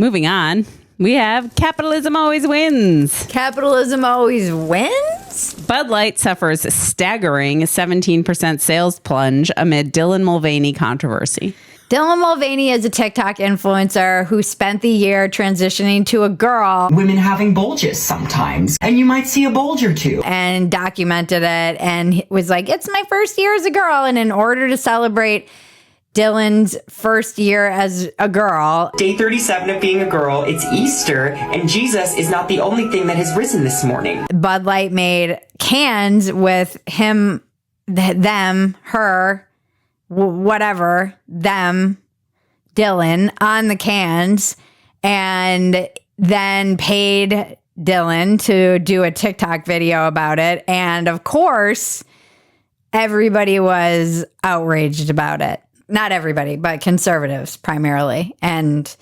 Moving on, we have Capitalism Always Wins. Capitalism always wins? Bud Light suffers a staggering 17% sales plunge amid Dylan Mulvaney controversy. Dylan Mulvaney is a TikTok influencer who spent the year transitioning to a girl. Women having bulges sometimes, and you might see a bulge or two. And documented it and was like, it's my first year as a girl. And in order to celebrate Dylan's first year as a girl. Day 37 of being a girl, it's Easter, and Jesus is not the only thing that has risen this morning. Bud Light made cans with him, them, her, whatever, them, Dylan, on the cans, and then paid Dylan to do a TikTok video about it. And of course, everybody was outraged about it. Not everybody, but conservatives primarily. And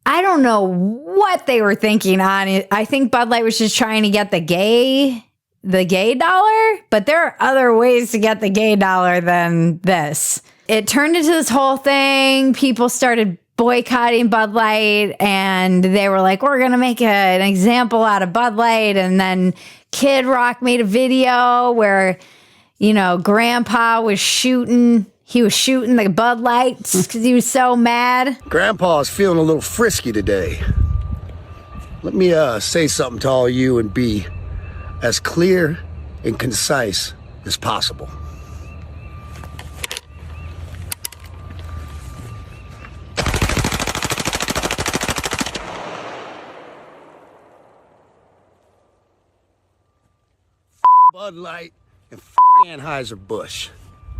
I don't know what they were thinking on it. I think Bud Light was just trying to get the gay dollar, but there are other ways to get the gay dollar than this. It turned into this whole thing. People started boycotting Bud Light, and they were like, we're going to make an example out of Bud Light. And then Kid Rock made a video where, you know, Grandpa was shooting. He was shooting the Bud Lights because he was so mad. Grandpa's feeling a little frisky today. Let me say something to all you and be as clear and concise as possible. Bud Light and Anheuser-Busch.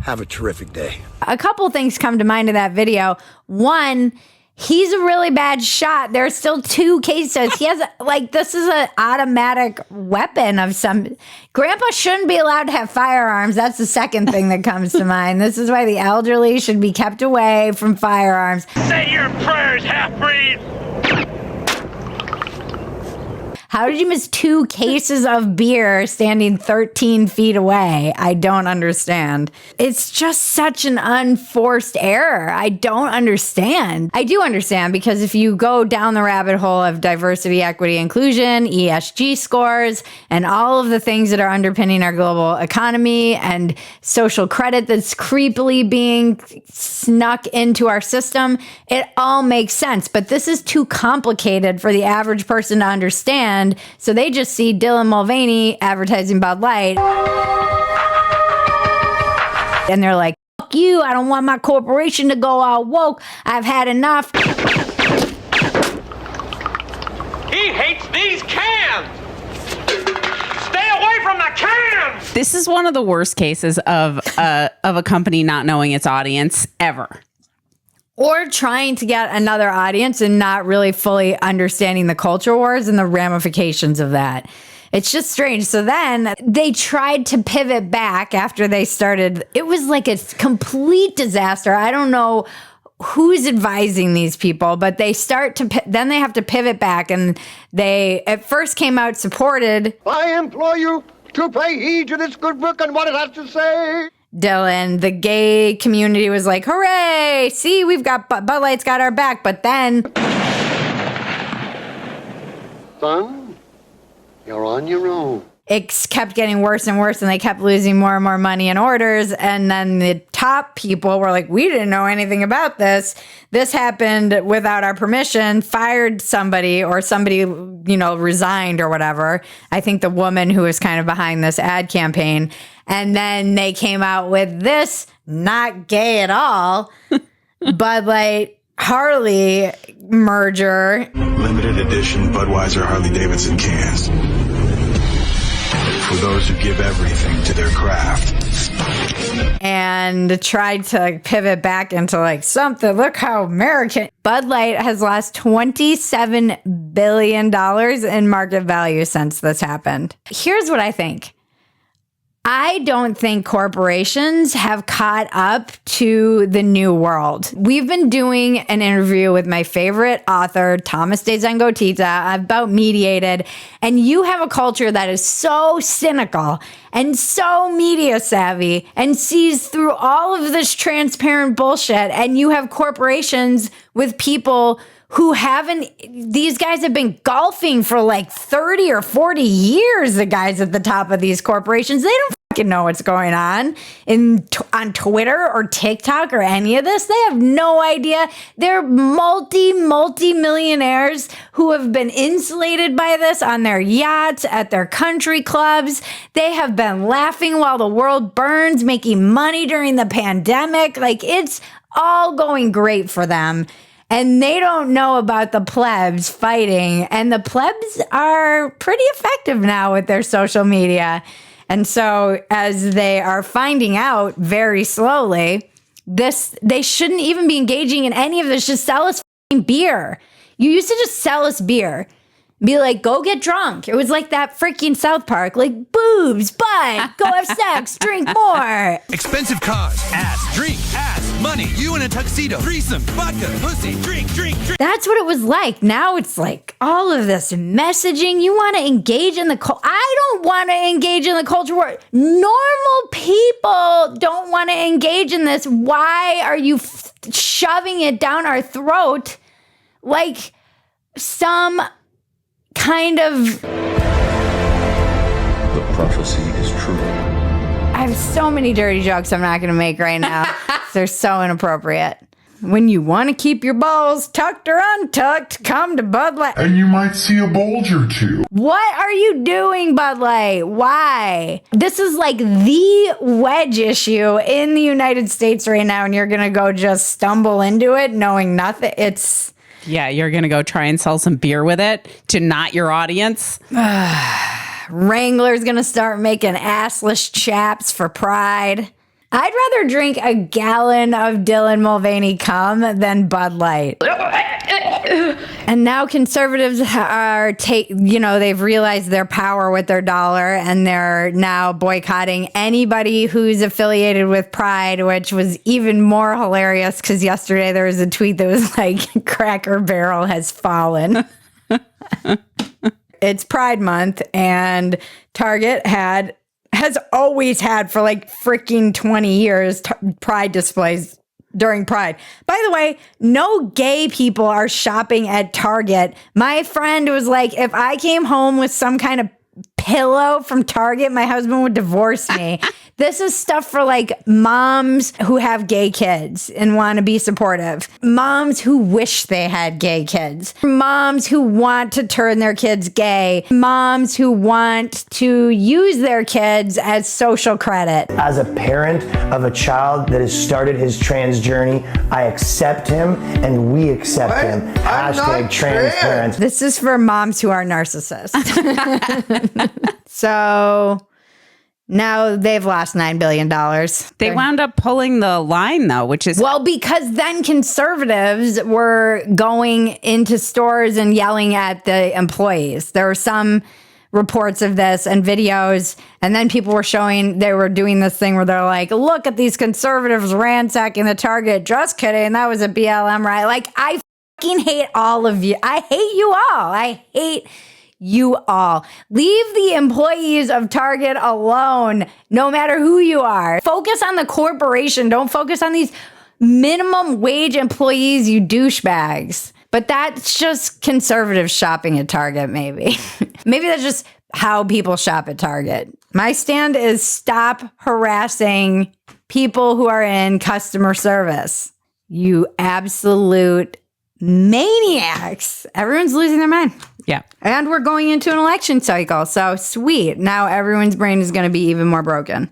Have a terrific day. A couple things come to mind in that video. One, he's a really bad shot. There's still 2 cases. He has, this is an automatic weapon of some. Grandpa shouldn't be allowed to have firearms. That's the second thing that comes to mind. This is why the elderly should be kept away from firearms. Say your prayers, half-breed! How did you miss 2 cases of beer standing 13 feet away? I don't understand. It's just such an unforced error. I don't understand. I do understand, because if you go down the rabbit hole of diversity, equity, inclusion, ESG scores, and all of the things that are underpinning our global economy and social credit that's creepily being snuck into our system, it all makes sense. But this is too complicated for the average person to understand. So they just see Dylan Mulvaney advertising Bud Light. And they're like, fuck you, I don't want my corporation to go all woke. I've had enough. He hates these cans! Stay away from the cans! This is one of the worst cases of a company not knowing its audience ever. Or trying to get another audience and not really fully understanding the culture wars and the ramifications of that. It's just strange. So then they tried to pivot back after they started. It was like a complete disaster. I don't know who's advising these people, but they then they have to pivot back. And they at first came out supported. I implore you to pay heed to this good book and what it has to say. Dylan, the gay community was like, hooray, see, we've got Bud Light's got our back. But then, Son, you're on your own. It kept getting worse and worse, and they kept losing more and more money and orders. And then the top people were like, we didn't know anything about this. This happened without our permission, fired somebody, or somebody, you know, resigned or whatever. I think the woman who was kind of behind this ad campaign. And then they came out with this, not gay at all, Bud Light Harley merger. Limited edition Budweiser Harley Davidson cans. For those who give everything to their craft. And tried to pivot back into like something. Look how American. Bud Light has lost $27 billion in market value since this happened. Here's what I think. I don't think corporations have caught up to the new world. We've been doing an interview with my favorite author, Thomas De Zengotita, about Mediated, and you have a culture that is so cynical and so media savvy and sees through all of this transparent bullshit, and you have corporations with people these guys have been golfing for like 30 or 40 years, the guys at the top of these corporations. They don't fucking know what's going on on Twitter or TikTok or any of this. They have no idea. They're multi-millionaires who have been insulated by this on their yachts, at their country clubs. They have been laughing while the world burns, making money during the pandemic. Like, it's all going great for them. And they don't know about the plebs fighting. And the plebs are pretty effective now with their social media. And so as they are finding out very slowly, they shouldn't even be engaging in any of this. Just sell us beer. You used to just sell us beer. Be like, go get drunk. It was like that freaking South Park, like boobs, butt, go have sex, drink more. Expensive cars, ass, drink, ass, money, you in a tuxedo, threesome, vodka, pussy, drink. That's what it was like. Now it's like all of this messaging. You want to engage in the culture. I don't want to engage in the culture war. Normal people don't want to engage in this. Why are you shoving it down our throat like some kind of... The prophecy is true. I have so many dirty jokes I'm not going to make right now. They're so inappropriate. When you want to keep your balls tucked or untucked, come to Bud Light. And you might see a bulge or two. What are you doing, Bud Light? Why? This is like the wedge issue in the United States right now, and you're going to go just stumble into it knowing nothing. It's... Yeah, you're going to go try and sell some beer with it to not your audience. Wrangler's going to start making assless chaps for Pride. I'd rather drink a gallon of Dylan Mulvaney cum than Bud Light. And now conservatives they've realized their power with their dollar, and they're now boycotting anybody who's affiliated with Pride, which was even more hilarious because yesterday there was a tweet that was like, Cracker Barrel has fallen. It's Pride Month, and Target has always had for like freaking 20 years Pride displays during Pride. By the way, no gay people are shopping at Target. My friend was like, if I came home with some kind of pillow from Target, my husband would divorce me. This is stuff for like moms who have gay kids and want to be supportive. Moms who wish they had gay kids. Moms who want to turn their kids gay. Moms who want to use their kids as social credit. As a parent of a child that has started his trans journey, I accept him and we accept him. Hashtag trans parents. This is for moms who are narcissists. So now they've lost $9 billion. They wound up pulling the line, though, which is... Well, because then conservatives were going into stores and yelling at the employees. There were some reports of this and videos, and then people were showing, they were doing this thing where they're like, look at these conservatives ransacking the Target. Just kidding. That was a BLM riot. Like, I fucking hate all of you. I hate you all. I hate you all. Leave the employees of Target alone, no matter who you are. Focus on the corporation. Don't focus on these minimum wage employees, you douchebags. But that's just conservative shopping at Target, maybe. Maybe that's just how people shop at Target. My stand is stop harassing people who are in customer service. You absolute maniacs. Everyone's losing their mind. Yeah. And we're going into an election cycle. So sweet. Now everyone's brain is going to be even more broken.